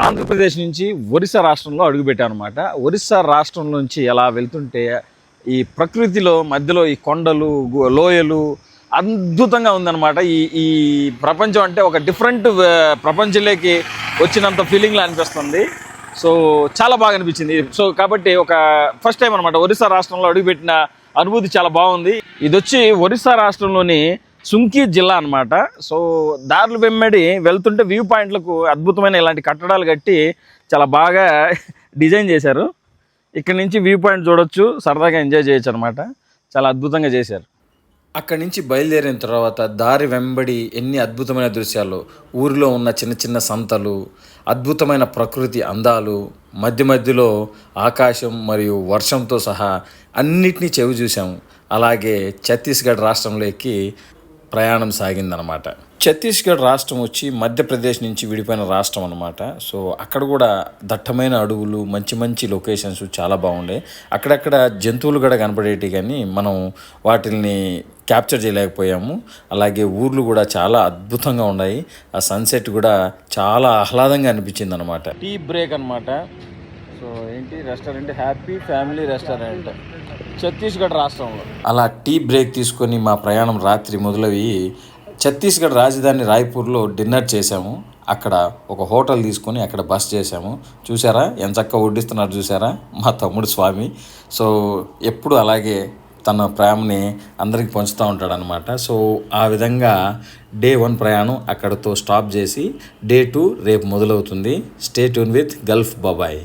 ఆంధ్రప్రదేశ్ నుంచి ఒరిస్సా రాష్ట్రంలో అడుగుపెట్టాను అనమాట. ఒరిస్సా రాష్ట్రం నుంచి ఎలా వెళ్తుంటే ఈ ప్రకృతిలో మధ్యలో ఈ కొండలు లోయలు అద్భుతంగా ఉందన్నమాట. ఈ ఈ ప్రపంచం అంటే ఒక డిఫరెంట్ ప్రపంచంలోకి వచ్చినంత ఫీలింగ్లా అనిపిస్తుంది. సో చాలా బాగా అనిపించింది. సో కాబట్టి ఒక ఫస్ట్ టైం అనమాట ఒరిస్సా రాష్ట్రంలో అడుగుపెట్టిన అనుభూతి చాలా బాగుంది. ఇది వచ్చి ఒరిస్సా రాష్ట్రంలోని సుంకి జిల్లా అనమాట. సో దారులు వెంబడి వెళ్తుంటే వ్యూ పాయింట్లకు అద్భుతమైన ఇలాంటి కట్టడాలు కట్టి చాలా బాగా డిజైన్ చేశారు. ఇక్కడ నుంచి వ్యూ పాయింట్ చూడొచ్చు, సరదాగా ఎంజాయ్ చేయొచ్చు అనమాట. చాలా అద్భుతంగా చేశారు. అక్కడి నుంచి బయలుదేరిన తర్వాత దారి వెంబడి ఎన్ని అద్భుతమైన దృశ్యాలు, ఊరిలో ఉన్న చిన్న చిన్న సంతలు, అద్భుతమైన ప్రకృతి అందాలు, మధ్య మధ్యలో ఆకాశం మరియు వర్షంతో సహా అన్నిటినీ చెవి చూసాము. అలాగే ఛత్తీస్గఢ్ రాష్ట్రంలోకి ప్రయాణం సాగిందనమాట. ఛత్తీస్గఢ్ రాష్ట్రం వచ్చి మధ్యప్రదేశ్ నుంచి విడిపోయిన రాష్ట్రం అనమాట. సో అక్కడ కూడా దట్టమైన అడవులు, మంచి మంచి లొకేషన్స్ చాలా బాగుండే. అక్కడక్కడ జంతువులు కూడా కనపడేవి, కానీ మనం వాటిని క్యాప్చర్ చేయలేకపోయాము. అలాగే ఊర్లు కూడా చాలా అద్భుతంగా ఉన్నాయి. ఆ సన్సెట్ కూడా చాలా ఆహ్లాదంగా అనిపించింది అనమాట. టీ బ్రేక్ అనమాట. సో ఏంటి restaurant, happy family restaurant, Chhattisgarh రాష్ట్రంలో. అలా టీ బ్రేక్ తీసుకొని మా ప్రయాణం రాత్రి మొదలవి ఛత్తీస్గఢ్ రాజధాని రాయ్పూర్లో డిన్నర్ చేసాము. అక్కడ ఒక హోటల్ తీసుకొని అక్కడ బస్ చేసాము. చూసారా ఎంత చక్కగా వడ్డిస్తున్నారు, చూసారా మా తమ్ముడు స్వామి. సో ఎప్పుడు అలాగే తన ప్రేమని అందరికి పంచుతూ ఉంటాడనమాట. సో ఆ విధంగా డే 1 ప్రయాణం అక్కడితో స్టాప్ చేసి డే 2 రేపు మొదలవుతుంది. స్టే ట్యూన్ విత్ గల్ఫ్ బాబాయ్.